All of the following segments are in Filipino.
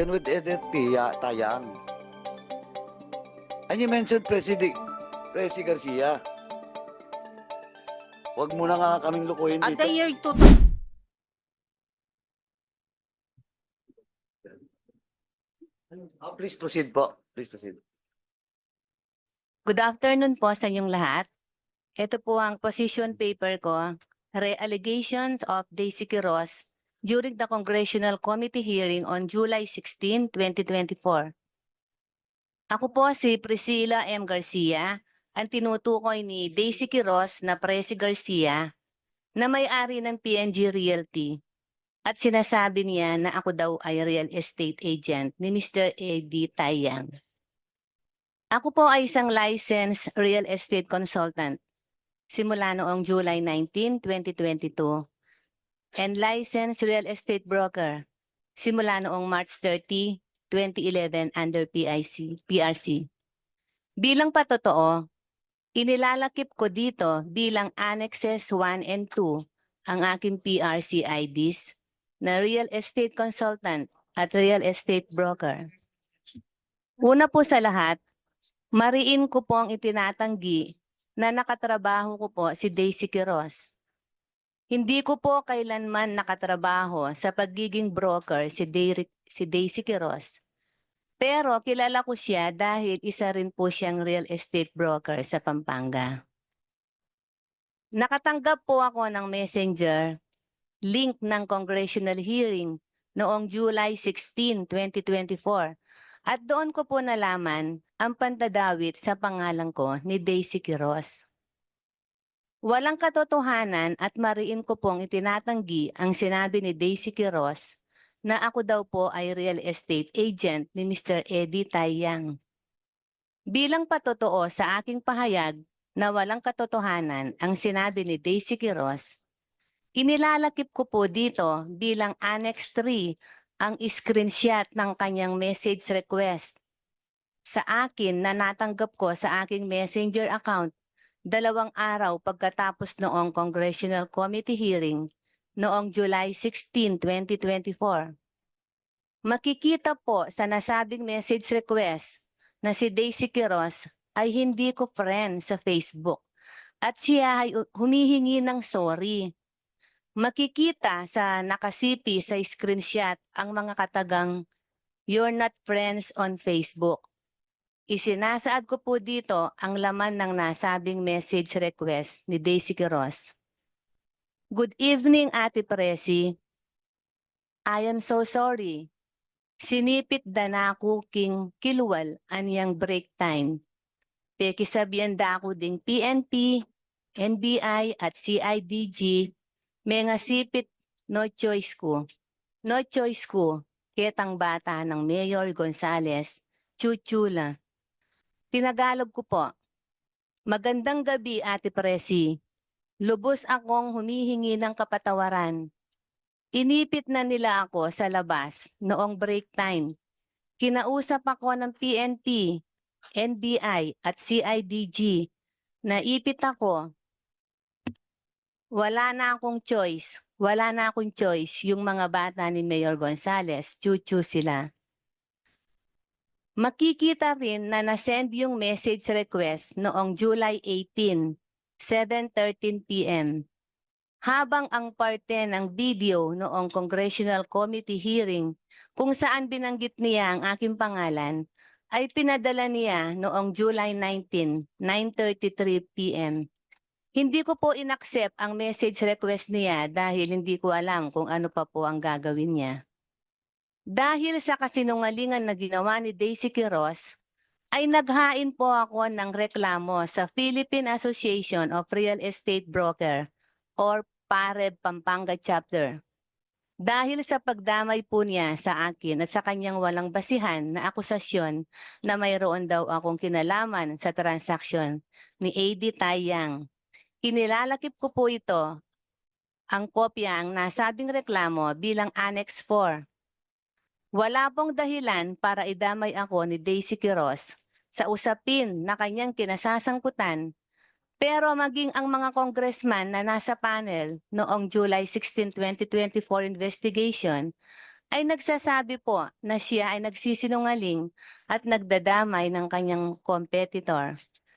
conversation with Edith Tayang. And you mentioned Presi Garcia. Huwag mo na nga kaming lukuhin At dito. the year 2000, Please proceed po. Please proceed. Good afternoon po sa inyong lahat. Ito po ang position paper ko, Re-Allegations of Daisy Quiroz during the Congressional Committee hearing on July 16, 2024. Ako po si Priscilla M. Garcia, ang tinutukoy ni Daisy Quiroz na Presi Garcia, na may-ari ng PNG Realty. At sinasabi niya na ako daw ay real estate agent ni Mr. Eddie Tayang. Ako po ay isang licensed real estate consultant simula noong July 19, 2022 and licensed real estate broker simula noong March 30, 2011 under PRC. Bilang patotoo, inilalakip ko dito bilang Annexes 1 and 2 ang aking PRC IDs na real estate consultant at real estate broker. Una po sa lahat, mariin ko po ang itinatanggi na nakatrabaho ko po si Daisy Quiroz. Hindi ko po kailanman nakatrabaho sa pagiging broker si Daisy Quiroz. Pero kilala ko siya dahil isa rin po siyang real estate broker sa Pampanga. Nakatanggap po ako ng messenger link ng congressional hearing noong July 16, 2024 at doon ko po nalaman ang pantadawit sa pangalan ko ni Daisy Quiroz. Walang katotohanan at mariin ko pong itinatanggi ang sinabi ni Daisy Quiroz na ako daw po ay real estate agent ni Mr. Eddie Tayang. Bilang patotoo sa aking pahayag na walang katotohanan ang sinabi ni Daisy Quiroz, inilalakip ko po dito bilang Annex 3 ang screenshot ng kanyang message request sa akin na natanggap ko sa aking messenger account 2 araw pagkatapos noong Congressional Committee hearing noong July 16, 2024. Makikita po sa nasabing message request na si Daisy Quiroz ay hindi ko friend sa Facebook at siya ay humihingi ng sorry. Makikita sa nakasipi sa screenshot ang mga katagang "You're not friends on Facebook." Isinasaad ko po dito ang laman ng nasabing message request ni Daisy Quiroz. Good evening, Ate Presi. I am so sorry. Sinipit da na ako king kilwal aniyang break time. Pekisabihan da ako ding PNP, NBI at CIDG. May nga sipit no choice ko. No choice ko. Ketang bata ng Mayor Gonzales, Chuchula. Tinagalog ko po. Magandang gabi, Ate Presi. Lubos akong humihingi ng kapatawaran. Inipit na nila ako sa labas noong break time. Kinausap ako ng PNP, NBI at CIDG. Naipit ako. Wala na akong choice. Wala na akong choice yung mga bata ni Mayor Gonzales. Chuchu sila. Makikita rin na nasend yung message request noong July 18, 7:13 p.m. Habang ang parte ng video noong Congressional Committee hearing kung saan binanggit niya ang aking pangalan ay pinadala niya noong July 19, 9:33 p.m. Hindi ko po inaccept ang message request niya dahil hindi ko alam kung ano pa po ang gagawin niya. Dahil sa kasinungalingan na ginawa ni Daisy Quiroz, ay naghain po ako ng reklamo sa Philippine Association of Real Estate Broker or PAREB Pampanga Chapter. Dahil sa pagdamay po niya sa akin at sa kanyang walang basihan na akusasyon na mayroon daw akong kinalaman sa transaksyon ni Eddie Tayang. Inilalakip ko po ito, ang kopya ang nasabing reklamo bilang Annex 4. Wala pong dahilan para idamay ako ni Daisy Quiroz sa usapin na kanyang kinasasangkutan, pero maging ang mga congressman na nasa panel noong July 16, 2024 investigation ay nagsasabi po na siya ay nagsisinungaling at nagdadamay ng kanyang competitor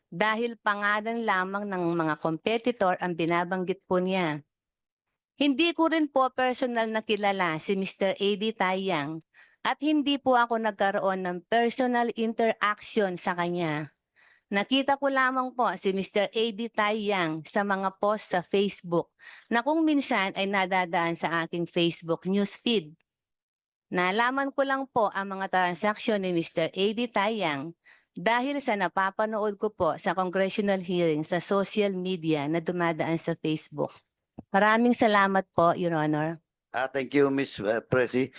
dahil pangalan lamang ng mga competitor ang binabanggit po niya. Hindi ko rin po personal na kilala si Mr. A.D. Taiyang at hindi po ako nagkaroon ng personal interaction sa kanya. Nakita ko lamang po si Mr. A.D. Taiyang sa mga post sa Facebook na kung minsan ay nadadaan sa aking Facebook newsfeed. Nalaman ko lang po ang mga transaksyon ni Mr. A.D. Taiyang dahil sa napapanood ko po sa congressional hearing sa social media na dumadaan sa Facebook. Maraming salamat po, Your Honor. Thank you, Ms. Presi.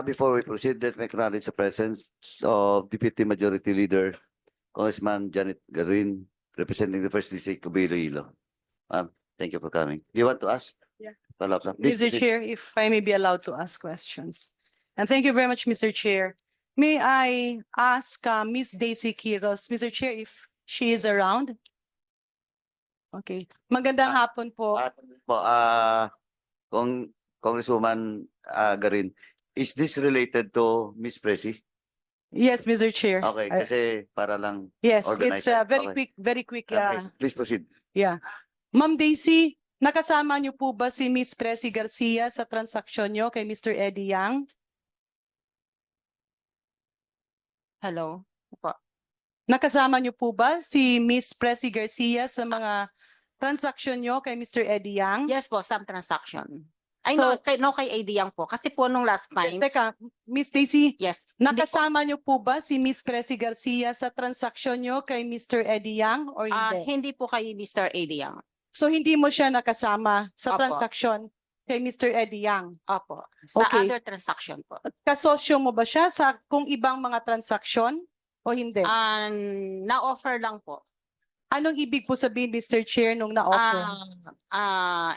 Before we proceed, let me acknowledge the presence of Deputy Majority Leader, Congressman Janet Garin, representing the First District of Iloilo. Thank you for coming. You want to ask? Yeah. Follow up, please Mr. proceed. Chair, if I may be allowed to ask questions. And thank you very much, Mr. Chair. May I ask Ms. Daisy Quiros, Mr. Chair, if she is around? Okay. Magandang hapon po. Po, Congresswoman Garin, is this related to Ms. Presi? Yes, Mr. Chair. Okay, I- kasi para lang. Yes, organize it's it. very Okay. quick, very quick. Okay, please proceed. Yeah. Ma'am Daisy, nakasama niyo po ba si Ms. Presi Garcia sa transaksyon niyo kay Mr. Eddie Yang? Hello? Nakasama niyo po ba si Ms. Presi Garcia sa mga transaksyon niyo kay Mr. Eddie Yang? Yes po, some transaction. Ay, So- no kay AD Yang po. Kasi po nung last time, Teka, Ms. Daisy, yes. hindi po, nakasama niyo po ba si Ms. Presi Garcia sa transaksyon niyo kay Mr. Eddie Yang or hindi? hindi po kay Mr. AD Yang. So hindi mo siya nakasama sa Opo. transaksyon kay Mr. Eddie Yang? Opo. Sa Okay. other transaction po. Kasosyo mo ba siya sa kung ibang mga transaksyon o hindi? Na-offer lang po. Anong ibig po sabihin, Mr. Chair, nung na-offer?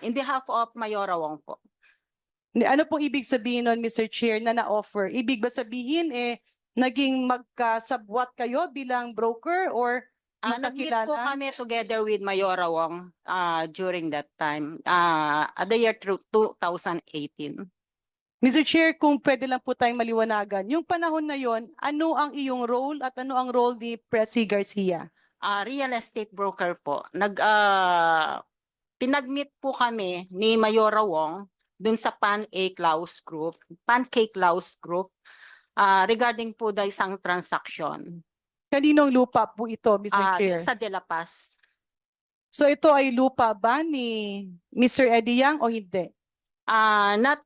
In behalf of Mayora Wong po. Ano pong ibig sabihin nun, Mr. Chair, na na-offer? Ibig ba sabihin, naging magkasabwat kayo bilang broker or Nag-meet po magkakilala? kami together with Mayora Wong during that time, at the year 2018. Mr. Chair, kung pwede lang po tayong maliwanagan, yung panahon na yon, ano ang iyong role at ano ang role ni Presi Garcia? Real estate broker po. Pinag-meet po kami ni Mayora Wong dun sa Pancake Laos Group regarding po the isang transaction Kaninong lupa po ito, Mr. Chair? sa De La Paz. So ito ay lupa ba ni Mr. Eddie Yang o hindi? Not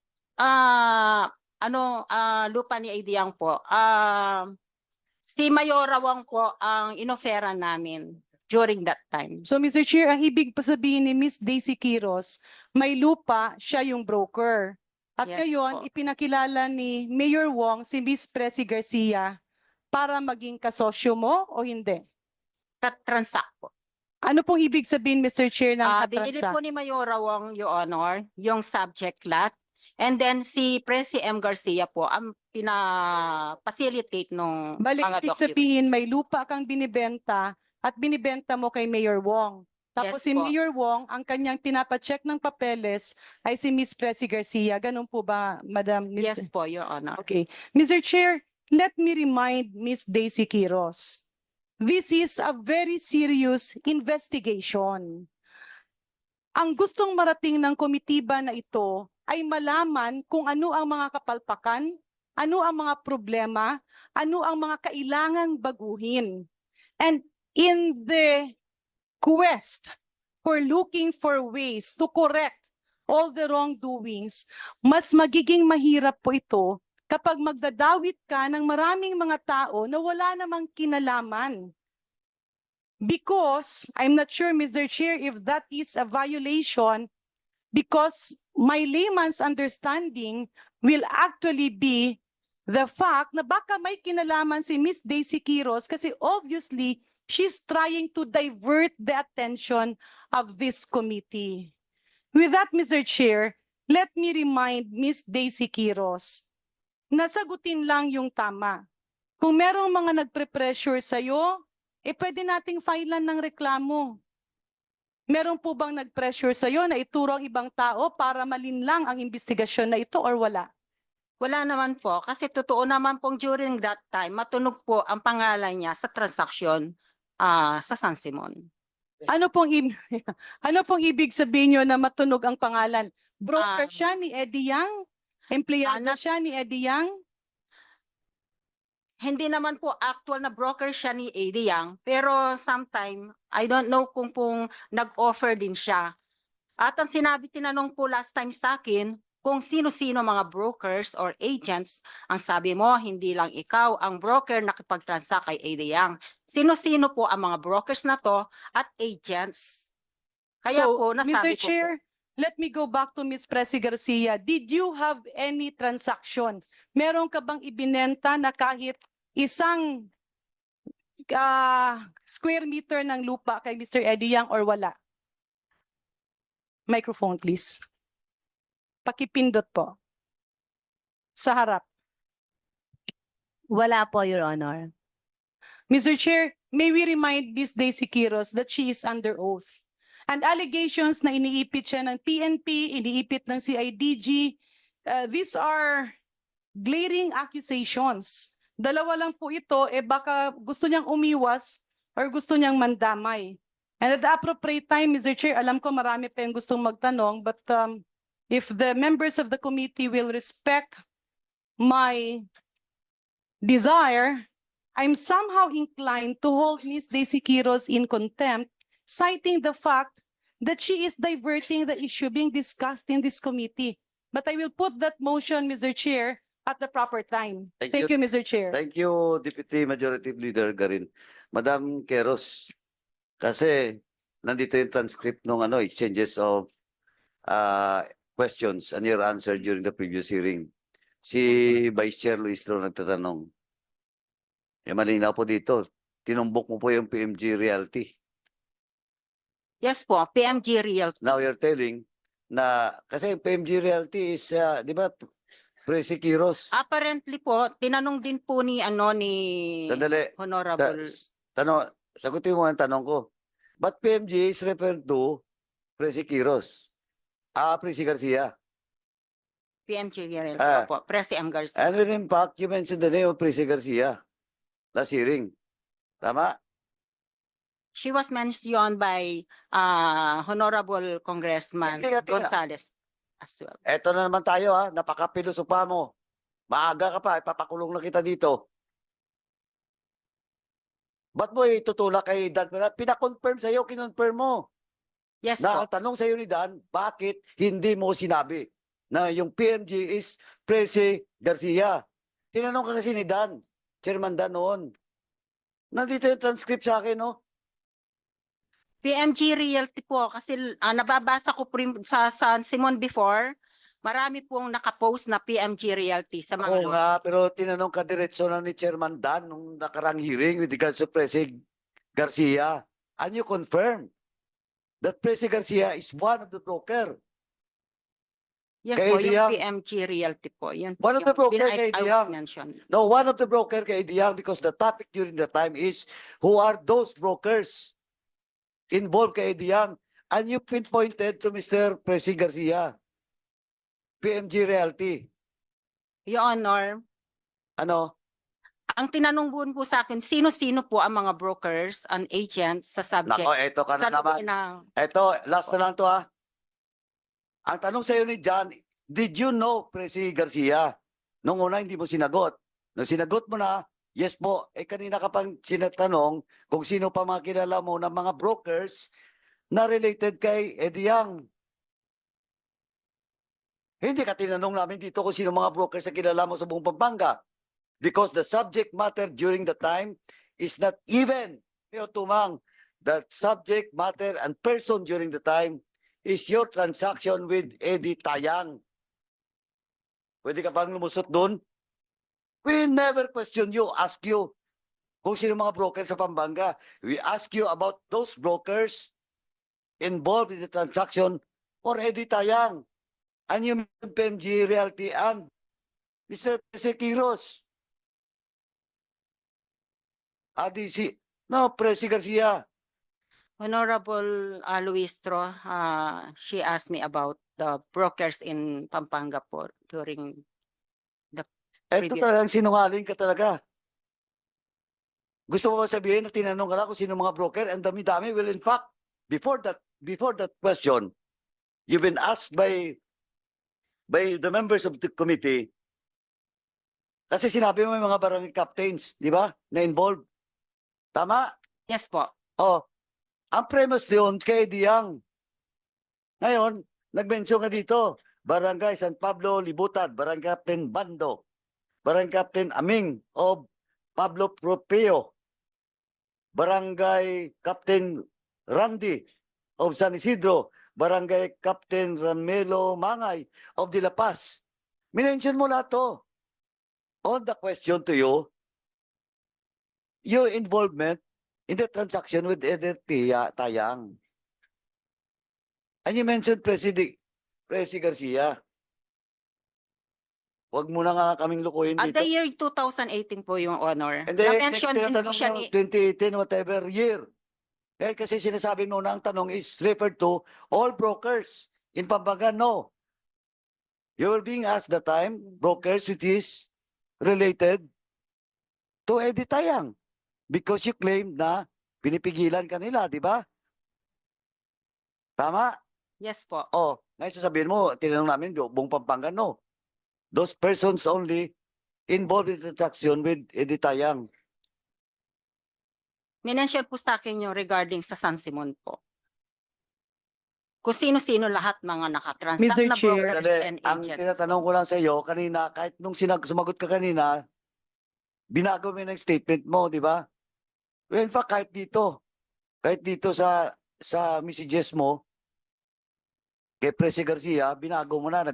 lupa ni AD Yang po. Si Mayora Wong po ang inofera namin during that time. So Mr. Chair, ang ibig pa sabihin ni Miss Daisy Quiros, may lupa, siya yung broker. At Yes ngayon, po. ipinakilala ni Mayor Wong si Miss Presi Garcia para maging kasosyo mo o hindi? Transact po. Ano pong ibig sabihin, Mr. Chair, ng Binili katransak? po ni Mayora Wong, Your Honor, yung subject lot. And then si Presi M. Garcia po ang pina-facilitate nung Balik, mga ibig documents. sabihin, may lupa kang binibenta at binibenta mo kay Mayor Wong. Tapos Yes si po. Mayor Wong, ang kanyang pinapacheck ng papeles ay si Miss Presi Garcia. Ganun po ba, Madam? Yes po, Your Honor. Okay. Mr. Chair, let me remind Miss Daisy Quiros, this is a very serious investigation. Ang gustong marating ng komitiba na ito ay malaman kung ano ang mga kapalpakan, ano ang mga problema, ano ang mga kailangang baguhin. And in the quest for looking for ways to correct all the wrongdoings, mas magiging mahirap po ito kapag magdadawit ka ng maraming mga tao na wala namang kinalaman. Because, I'm not sure, Mr. Chair, if that is a violation, because my layman's understanding will actually be the fact na baka may kinalaman si Miss Daisy Quiros kasi obviously she's trying to divert the attention of this committee. With that, Mr. Chair, let me remind Miss Daisy Quiros, nasagutin lang yung tama. Kung merong mga nagpre-pressure sa'yo, pwede nating filean ng reklamo. Meron po bang nag-pressure sa'yo na ituro ang ibang tao para malinlang ang investigasyon na ito or wala? Wala naman po, kasi totoo naman pong during that time, matunog po ang pangalan niya sa transaksyon sa San Simon. Ano pong ano pong ibig sabihin nyo na matunog ang pangalan? Broker siya ni Eddie Yang? Empleyado siya ni Eddie Yang? Hindi naman po actual na broker siya ni Eddie Yang, pero sometime, I don't know kung nag-offer din siya. At ang tinanong po last time sa akin, kung sino-sino mga brokers or agents, ang sabi mo, hindi lang ikaw ang broker nakipag-transact kay Eddie Yang. Sino-sino po ang mga brokers na to at agents? Kaya So, po, Mr. nasabi ko po. Chair, let me go back to Ms. Presi Garcia. Did you have any transaction? Meron ka bang ibinenta na kahit isang square meter ng lupa kay Mr. Eddie Yang or wala? Microphone, please. Pakipindot po. Sa harap. Wala po, Your Honor. Mr. Chair, may we remind Ms. Daisy Quiros that she is under oath. And allegations na iniipit siya ng PNP, iniipit ng CIDG, these are glaring accusations. Dalawa lang po ito, baka gusto niyang umiwas or gusto niyang mandamay. And at the appropriate time, Mr. Chair, alam ko marami pa yung gustong magtanong, but if the members of the committee will respect my desire, I'm somehow inclined to hold Ms. Daisy Quiros in contempt, citing the fact that she is diverting the issue being discussed in this committee. But I will put that motion, Mr. Chair, at the proper time. Thank Thank you, Mr. Chair. Thank you, Deputy Majority Leader Garin. Madam Queros, kasi nandito yung transcript ng exchanges of questions and your answer during the previous hearing. Si Vice Chair Luistro nagtatanong. Malinaw po dito, tinumbok mo po yung PMG Realty. Yes po, PMG Realty. Now you're telling na, kasi PMG Realty is, di ba, Presi Quiros. Apparently po, tinanong din po ni Sandali. Honorable. Sagutin mo ang tanong ko. But PMG is referred to Presi Quiros. Presi Garcia. PMG Realty po, Presi M. Garcia. And in fact, you mentioned the name of Presi Garcia last hearing. Tama? She was mentioned by Honorable Congressman Teka. Gonzales as well. Eto na naman tayo napaka-pilosopa mo. Maaga ka pa, ipapakulong na kita dito. Ba't mo itutulak kay Dan? Pinakonfirm sa'yo, kinonfirm mo. Yes Na po. ang tanong sa'yo ni Dan, bakit hindi mo sinabi na yung PMG is Presi Garcia? Tinanong ka kasi ni Dan, Chairman Dan noon. Nandito yung transcript sa akin, no? PMG Realty po kasi nababasa ko po rin sa San Simon before. Marami pong nakapost na PMG Realty sa mga Oo nga, pero tinanong ka diretso na ni Chairman Dan nung nakarang hearing with regards to Presi Garcia. And you confirm that Presi Garcia is one of the broker. Yes kay po, yung Diang. PMG Realty po. Yun po One of yung the broker I kay was Diang. mentioned. No, one of the broker kay Diang, because the topic during the time is who are those brokers involved kay Diang. And you pinpointed to Mr. Presi Garcia, PMG Realty. Your Honor, Ano? ang tinanong po sa akin, sino-sino po ang mga brokers and agents sa subject? Nako, eto ka na Sa naman. loob ng Eto, last na lang to Ang tanong sa'yo ni John, did you know Presi Garcia? Nung una hindi mo sinagot. Nung sinagot mo na, yes po, kanina ka pang sinatanong kung sino pa mga kilala mo ng mga brokers na related kay Eddie Yang. Hindi ka tinanong namin dito kung sino mga brokers na kilala mo sa buong Pampanga. Because the subject matter during the time is not even, Tumang, the subject matter and person during the time is your transaction with Eddie Tayang. Pwede ka bang lumusot doon? We never question you, ask you kung sino mga brokers sa Pampanga. We ask you about those brokers involved in the transaction for Eddie Tayang. And yung PMG Realty and Mr. Quiros. Presi Garcia. Honorable Luistro, she asked me about the brokers in Pampanga po during the Eto previous. talagang sinungaling ka talaga. Gusto mo ba sabihin na tinanong ka lang kung sino mga broker? Ang dami-dami. Well, in fact, before that question, you've been asked by the members of the committee, kasi sinabi mo may mga barangay captains, di ba, na involved. Tama? Yes po. Oh, ang premise doon kay Eddie Yang. Ngayon, nag-mention ka dito, Barangay San Pablo, Libutad, Barangay Captain Bando, Barangay Captain Aming of Pablo Propeo, Barangay Captain Randy of San Isidro, Barangay Captain Ramelo Mangay of De La Paz. Minention mo lahat to. On the question to you, your involvement in the transaction with Edith Tayang. And you mentioned Presi Garcia. Huwag mo na nga kaming lukuhin At dito. the year 2018 po, yung honor. Hindi, Na-mention din po tinatanong siya mo ni 2018, whatever year. Eh, kasi sinasabi mo na ang tanong is referred to all brokers. In Pampanga, no. You were being asked the time, brokers which is related to Eddie Tayang. Because you claimed na pinipigilan ka nila, di ba? Tama? Yes po. Oh, ngayon sasabihin mo, tinanong namin, buong Pampanga, no. Those persons only involved in the transaction with Eddie Tayang. Minention po sa akin yung regarding sa San Simon po. Kung sino-sino lahat mga nakatransact Mr. na Chair. brokers Dali, and ang agents. tinatanong ko lang sa iyo kanina, kahit nung sumagot ka kanina, binago mo yung statement mo, di ba? Well, in fact, kahit dito sa messages mo, kay Presi Garcia, binago mo na.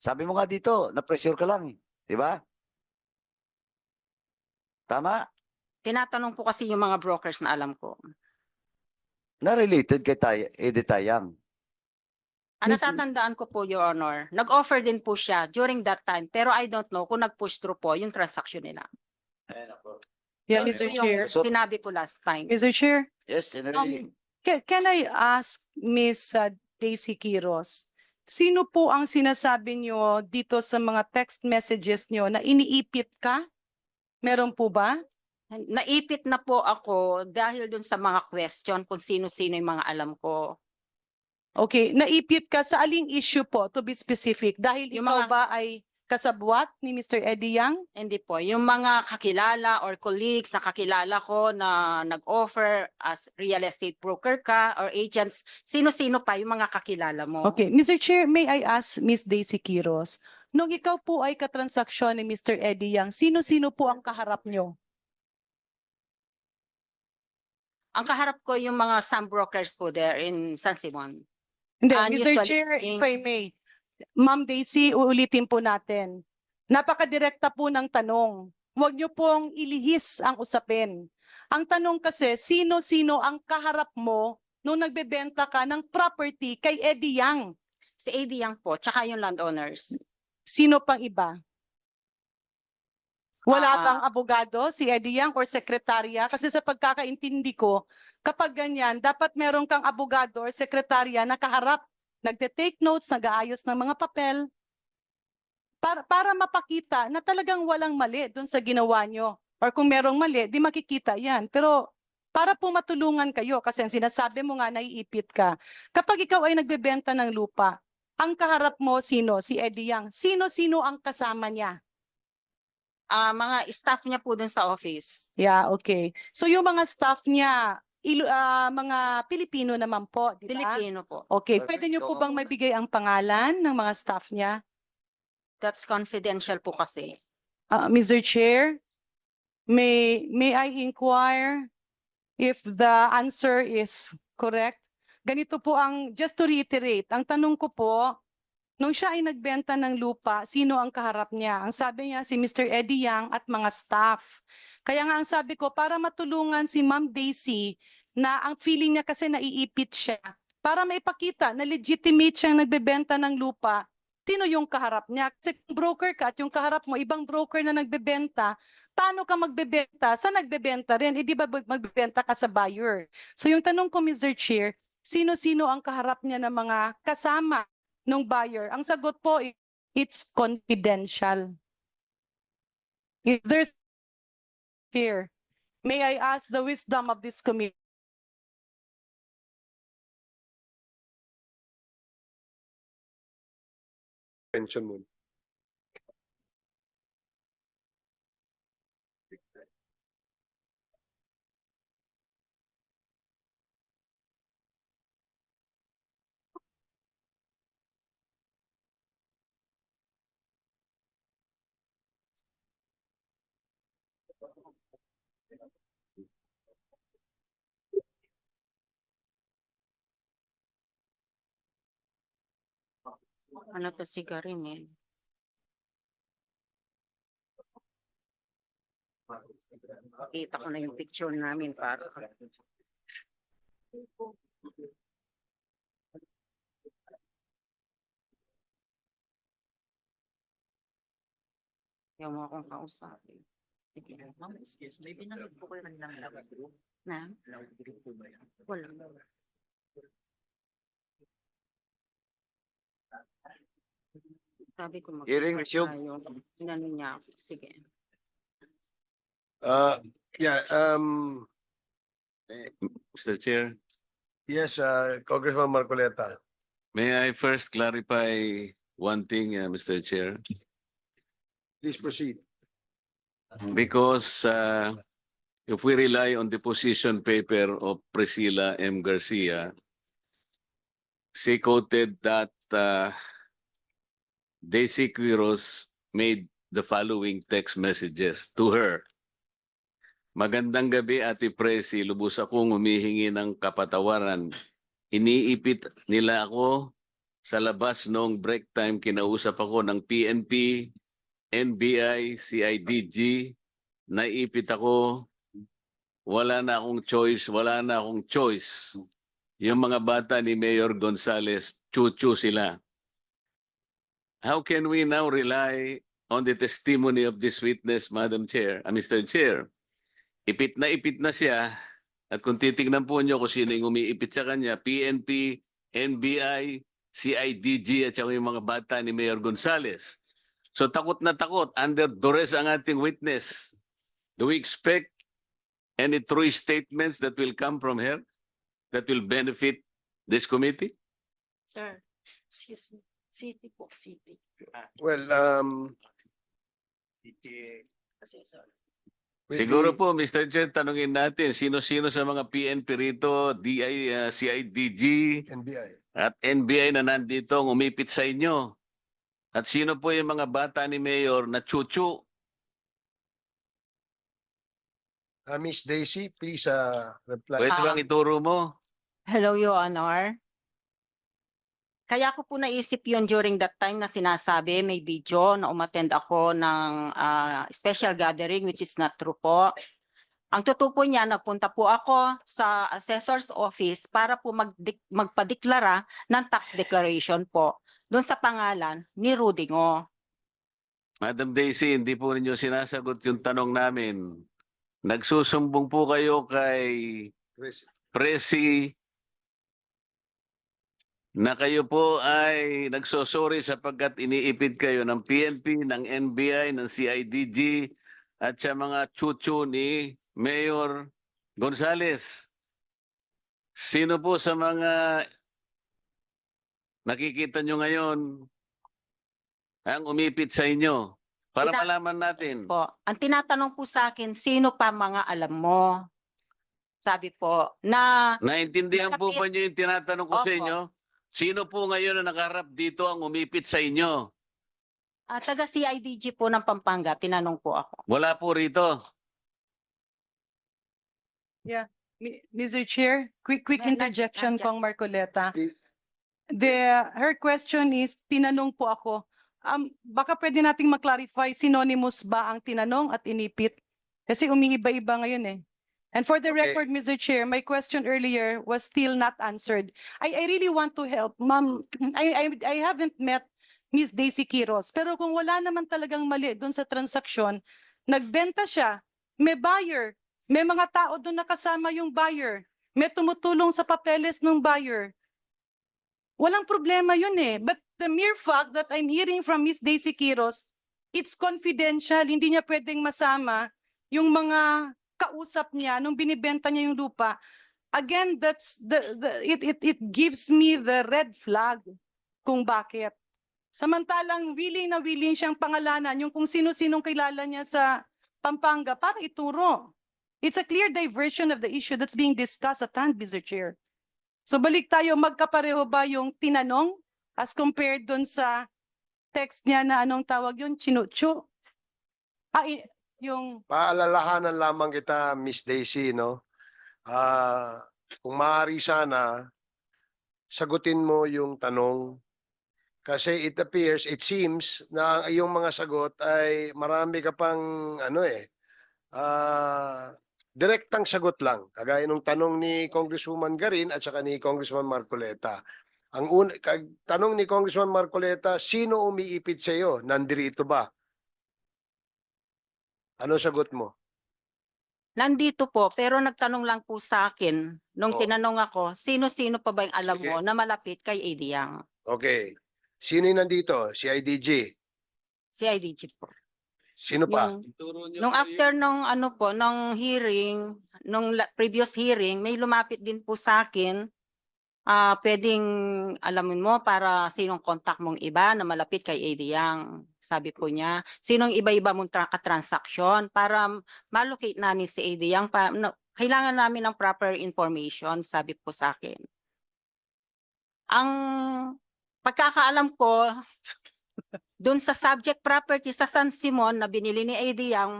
Sabi mo nga dito, na-pressure ka lang, di ba? Tama? Tinatanong po kasi yung mga brokers na alam ko. Na-related kay Eddie Tayang. Ang Miss- natatandaan ko po, Your Honor, nag-offer din po siya during that time, pero I don't know kung nag-push through po yung transaction nila. Yeah, Yun Mr. po yung Chair. So- sinabi ko last time. Mr. Chair, Yes, Senator. can I ask Miss Daisy Quiros, sino po ang sinasabi nyo dito sa mga text messages nyo na iniipit ka? Meron po ba? Naipit na po ako dahil dun sa mga question kung sino-sino yung mga alam ko. Okay, naipit ka sa aling issue po, to be specific? Dahil Yung ikaw mga- ba ay kasabwat ni Mr. Eddie Yang? Hindi po. Yung mga kakilala or colleagues na kakilala ko na nag-offer as real estate broker ka or agents, sino-sino pa yung mga kakilala mo? Okay, Mr. Chair, may I ask Miss Daisy Quiros, nung ikaw po ay katransaksyon ni Mr. Eddie Yang, sino-sino po ang kaharap nyo? Ang kaharap ko yung mga some brokers po there in San Simon. Hindi, Ah, Mr. usually, Chair, if in- I may. Ma'am Daisy, uulitin po natin. Napakadirekta po ng tanong. Huwag niyo pong ilihis ang usapin. Ang tanong kasi, sino-sino ang kaharap mo nung nagbebenta ka ng property kay Eddie Yang? Si AD Yang po, tsaka yung landowners. Sino pang iba? Wala Ah. bang abogado si Eddie Yang or sekretarya? Kasi sa pagkakaintindi ko, kapag ganyan, dapat meron kang abogado or sekretarya na kaharap, nagte-take notes, nag-aayos ng mga papel, para mapakita na talagang walang mali doon sa ginawa nyo. Or kung merong mali, di makikita yan. Pero para po matulungan kayo, kasi ang sinasabi mo nga, naiipit ka. Kapag ikaw ay nagbebenta ng lupa, ang kaharap mo sino? Si Eddie Yang. Sino-sino ang kasama niya? Mga staff niya po dun sa office. Yeah, okay. So yung mga staff niya, mga Pilipino naman po, di ba? Filipino po. Okay, Well, pwede niyo first, po bang maibigay ang pangalan ng mga staff niya? That's confidential po kasi. Mr. Chair, may I inquire if the answer is correct? Ganito po just to reiterate, ang tanong ko po, nung siya ay nagbenta ng lupa, sino ang kaharap niya? Ang sabi niya si Mr. Eddie Yang at mga staff. Kaya nga ang sabi ko, para matulungan si Ma'am Daisy na ang feeling niya kasi naiipit siya, para maipakita na legitimate siyang nagbebenta ng lupa, sino yung kaharap niya? Kasi kung broker ka at yung kaharap mo, ibang broker na nagbebenta, paano ka magbebenta? Sa nagbebenta rin, di ba magbebenta ka sa buyer? So yung tanong ko, Mr. Chair, sino-sino ang kaharap niya ng mga kasama nung buyer? Ang sagot po, it's confidential. If there's here, may I ask the wisdom of this committee? Pension mo. Ano to sigarin eh. Kita ko na yung picture namin para. Yung mga kong kausapin. Sige. Ma'am, excuse, may binanggit po kayo ng love group. Na? Love group po ba yan? Wala. Sabi ko Hearing resume. Inano niya ako. Sige. Yeah, Mr. Chair, yes, Congressman Marcoleta. may I first clarify one thing, Mr. Chair? Please proceed. Because if we rely on the position paper of Priscilla M. Garcia, she quoted that Daisy Quiros made the following text messages to her. Magandang gabi, Ate Presi. Lubos akong humihingi ng kapatawaran. Iniipit nila ako sa labas noong break time. Kinausap ako ng PNP, NBI, CIDG. Naipit ako. Wala na akong choice. Yung mga bata ni Mayor Gonzales, chuchu sila. How can we now rely on the testimony of this witness, Madam Chair, Mr. Chair? Ipit na siya. At kung titignan po niyo kung sino yung umiipit sa kanya, PNP, NBI, CIDG at saka yung mga bata ni Mayor Gonzales. So takot na takot, under duress ang ating witness. Do we expect any true statements that will come from her that will benefit this committee? Sir, excuse me. City po, city. Well, Kasi sir. with Siguro the- po, Mr. Chair, tanungin natin, sino-sino sa mga PNP rito, CIDG NBI. at NBI na nandito ang umipit sa inyo? At sino po yung mga bata ni Mayor na chuchu? Miss Daisy, please reply. Pwede bang ituro mo? Hello, Your Honor. Kaya ko po naisip yun during that time na sinasabi, may video na umattend ako ng special gathering, which is not true po. Ang totoo po niya, nagpunta po ako sa assessor's office para po magpadeklara ng tax declaration po doon sa pangalan ni Rudy Ngo. Madam Daisy, hindi po ninyo sinasagot yung tanong namin. Nagsusumbong po kayo kay Chris. Presi na kayo po ay nagsosorry sapagkat iniipit kayo ng PNP, ng NBI, ng CIDG at sa mga chuchu ni Mayor Gonzales. Sino po sa mga nakikita nyo ngayon ang umipit sa inyo? Para Ina- malaman natin. Po. Ang tinatanong po sa akin, sino pa mga alam mo? Sabi po, na Naintindihan po Nakapit- ba nyo yung tinatanong ko sa Opo. inyo? Sino po ngayon na nakaharap dito ang umipit sa inyo? taga CIDG po ng Pampanga, tinanong po ako. Wala po rito. Mr. Chair, quick interjection nandiyan. kong Marcoleta. Please. Her question is, tinanong po ako, baka pwede nating maklarify, synonymous ba ang tinanong at inipit? Kasi umiiba-iba ngayon eh. And for the Okay. record, Mr. Chair, my question earlier was still not answered. I really want to help. Ma'am, I haven't met Miss Daisy Quiros. Pero kung wala naman talagang mali doon sa transaksyon, nagbenta siya, may buyer, may mga tao doon nakasama yung buyer, may tumutulong sa papeles ng buyer. Walang problema yun eh. But the mere fact that I'm hearing from Miss Daisy Quiros it's confidential, hindi niya pwedeng masama yung mga kausap niya nung binibenta niya yung lupa. Again, it gives me the red flag kung bakit. Samantalang willing na willing siyang pangalanan yung kung sino-sinong kilala niya sa Pampanga para ituro. It's a clear diversion of the issue that's being discussed at hand, Mr. Chair. So balik tayo, magkapareho ba yung tinanong as compared dun sa text niya na anong tawag yun? Chinucho? Yung Paalalahanan lamang kita, Miss Daisy, no? Kung maaari sana, sagutin mo yung tanong. Kasi it seems na ang iyong mga sagot ay marami ka pang direktang sagot lang. Kagaya nung tanong ni Congresswoman Garin at saka ni Congressman Marcoleta. Tanong ni Congressman Marcoleta, sino umiipit sa iyo? Nandirito ba? Ano sagot mo? Nandito po, pero nagtanong lang po sa akin nung Oh. tinanong ako, sino-sino pa ba yung alam Sige. mo na malapit kay AD Yang? Okay. Sino yung nandito? Si IDG. Si IDG po. Sino pa? Nung after nung nung hearing, previous hearing, may lumapit din po sa akin. Pwedeng alamin mo para sinong contact mong iba na malapit kay AD Yang. Sabi po niya, sinong iba-iba mong transaction para malocate namin si AD Yang. Kailangan namin ng proper information, sabi po sa akin. Ang pagkakaalam ko, dun sa subject property sa San Simon na binili ni AD Yang,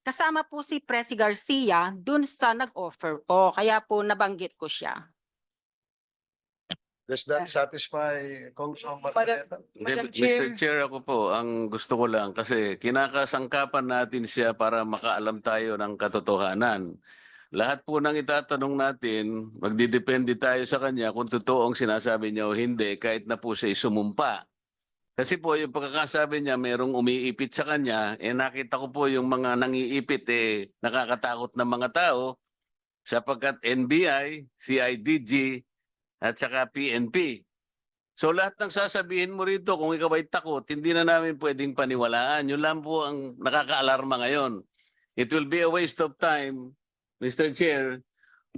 kasama po si Presi Garcia dun sa nag-offer po. Kaya po nabanggit ko siya. Does that satisfy Congressman Para- Marcoleta? Madam Mr. Chair. Chair, ako po, ang gusto ko lang kasi kinakasangkapan natin siya para makaalam tayo ng katotohanan. Lahat po ng itatanong natin, magdidepende tayo sa kanya kung totoo ang sinasabi niya o hindi, kahit na po siya sumumpa. Kasi po yung pagkakasabi niya, mayroong umiipit sa kanya, nakita ko po yung mga nangiipit, nakakatakot na mga tao, sapagkat NBI, CIDG, at saka PNP. So lahat ng sasabihin mo rito, kung ikaw ay takot, hindi na namin pwedeng paniwalaan. Yun lang po ang nakakaalarma ngayon. It will be a waste of time, Mr. Chair.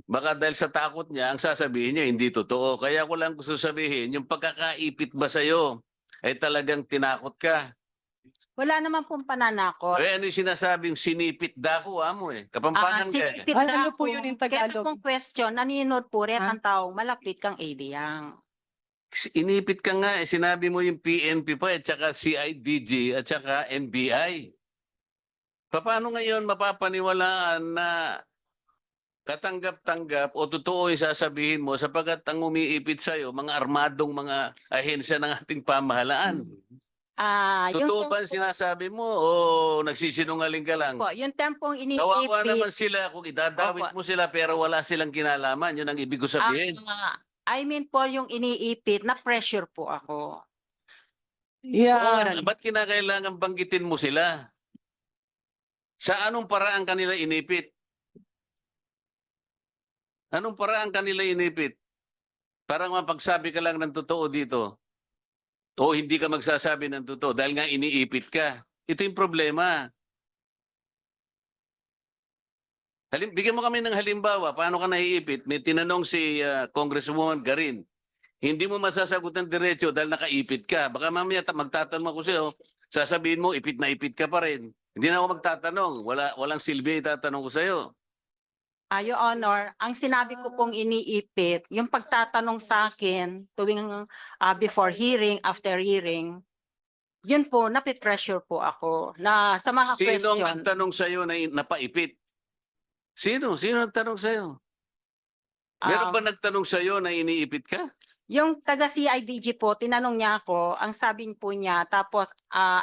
Baka dahil sa takot niya, ang sasabihin niya hindi totoo. Kaya ko lang gusto sabihin, yung pagkakaipit ba sa'yo ay talagang tinakot ka? Wala naman pong pananakot. Ano yung sinasabing sinipit dako mo Kapampangan ka. Sinipit Ano po ako. yun in Kaya Tagalog? pong question, naninod po rin Ha? ang taong malapit kang AD Yang. Inipit ka nga, sinabi mo yung PNP pa at saka CIDG at saka NBI. Paano ngayon mapapaniwalaan na katanggap-tanggap o totoo yung sasabihin mo sapagkat ang umiipit sa'yo, mga armadong mga ahensya ng ating pamahalaan? Totoo ba ang sinasabi mo o nagsisinungaling ka lang? po, yung tempong Kawawa naman iniipit. sila kung idadawit Opo. mo sila pero wala silang kinalaman. Yun ang ibig ko sabihin. I mean po yung iniipit na pressure po ako. Yeah. Oo nga, ba't kinakailangan banggitin mo sila? Sa anong paraan kanila inipit? Anong paraan kanila inipit? Parang mapagsabi ka lang ng totoo dito. O hindi ka magsasabi ng totoo dahil nga iniipit ka. Ito yung problema. Bigyan mo kami ng halimbawa. Paano ka naiipit? May tinanong si Congresswoman Garin. Hindi mo masasagot ng diretso dahil nakaipit ka. Baka mamaya magtatanong ako sa'yo. Sasabihin mo, ipit na ipit ka pa rin. Hindi na ako magtatanong. Walang silbi itatanong ko sa'yo. Your Honor, ang sinabi ko pong iniipit, yung pagtatanong sa akin tuwing before hearing, after hearing, yun po, napipressure po ako na sa mga Sino ang question. nagtanong sa'yo na napaipit? Sino? Sino nagtanong sa'yo? Meron ba nagtanong sa'yo na iniipit ka? Yung taga CIDG po, tinanong niya ako, ang sabi po niya, tapos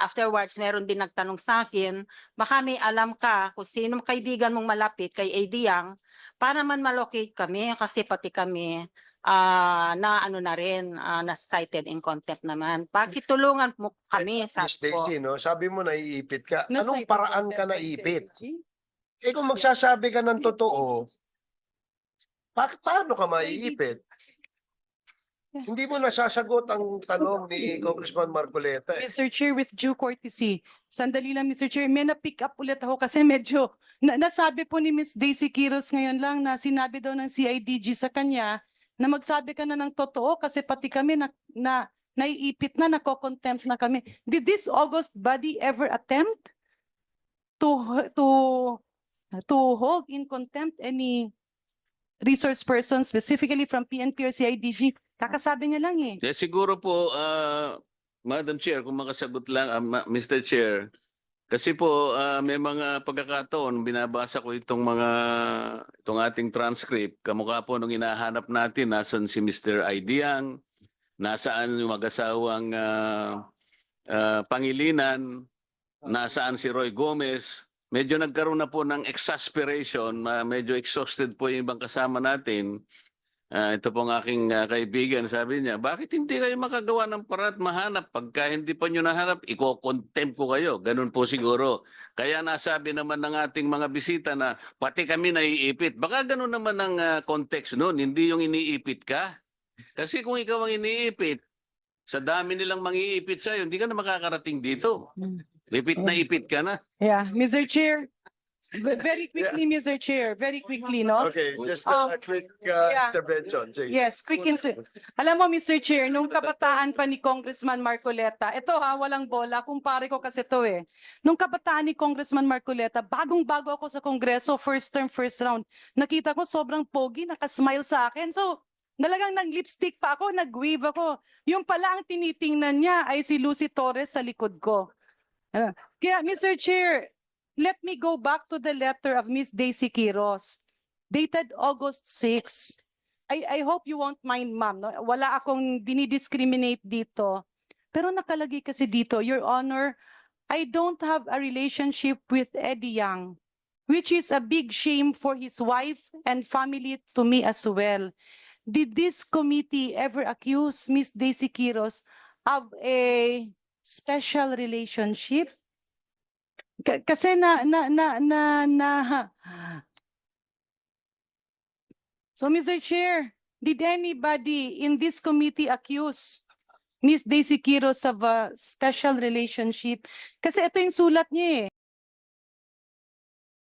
afterwards meron din nagtanong sa akin, baka may alam ka kung sino kaibigan mong malapit kay AD Yang, para man malocate kami, kasi pati kami na ano na rin, na cited in contempt naman. Pakitulungan mo kami, Miss sabi ko. Daisy, no? Sabi mo naiipit ka. Nasa Anong ito paraan po, ka Mr. naipit? Secretary. Kung magsasabi ka ng totoo, paano ka maiipit? Hindi mo nasasagot ang tanong ni Congressman Marcoleta. Mr. Chair, with due courtesy, sandali lang Mr. Chair, may na-pick up ulit ako kasi medyo nasabi po ni Miss Daisy Quiros ngayon lang na sinabi daw ng CIDG sa kanya na magsabi ka na ng totoo kasi pati kami naiipit na, nako-contempt na kami. Did this august body ever attempt to hold in contempt any resource person specifically from PNP or CIDG? Kakasabi niya lang eh. Siguro po, Madam Chair, kung makasagot lang, Mr. Chair, kasi po may mga pagkakataon, binabasa ko itong ating transcript, kamukha po nung hinahanap natin, nasan si Mr. Aidiang, nasaan yung mag-asawang Pangilinan, nasaan si Roy Gomez. Medyo nagkaroon na po ng exasperation, medyo exhausted po yung ibang kasama natin. Ito pong aking kaibigan, sabi niya, bakit hindi kayo makagawa ng paraan at mahanap? Pagka hindi pa nyo nahanap, iko-contempt ko kayo. Ganun po siguro. Kaya nasabi naman ng ating mga bisita na pati kami naiipit. Baka ganun naman ang context nun, hindi yung iniipit ka. Kasi kung ikaw ang iniipit, sa dami nilang mangiipit sa'yo, hindi ka na makakarating dito. Ipit na ipit ka na. Yeah, Mr. Chair, very quickly, Mr. Chair, very quickly, no? Okay, just Um, a quick yeah. intervention. Sige. Yes, Alam mo, Mr. Chair, nung kabataan pa ni Congressman Marcoleta, ito walang bola, kumpare ko kasi to eh. Nung kabataan ni Congressman Marcoleta, bagong-bago ako sa Kongreso, first term, first round, nakita ko sobrang pogi, nakasmile sa akin. So, nalagang nag-lipstick pa ako, nag-wave ako. Yung pala ang tinitingnan niya ay si Lucy Torres sa likod ko. Kaya, Mr. Chair, let me go back to the letter of Miss Daisy Quiros, dated August 6. I hope you won't mind, ma'am. No? Wala akong dinidiscriminate dito. Pero nakalagay kasi dito, Your Honor, I don't have a relationship with Eddie Yang, which is a big shame for his wife and family to me as well. Did this committee ever accuse Miss Daisy Quiros of a special relationship? Kasi So, Mr. Chair, did anybody in this committee accuse Miss Daisy Quiros of a special relationship? Kasi ito yung sulat niya eh.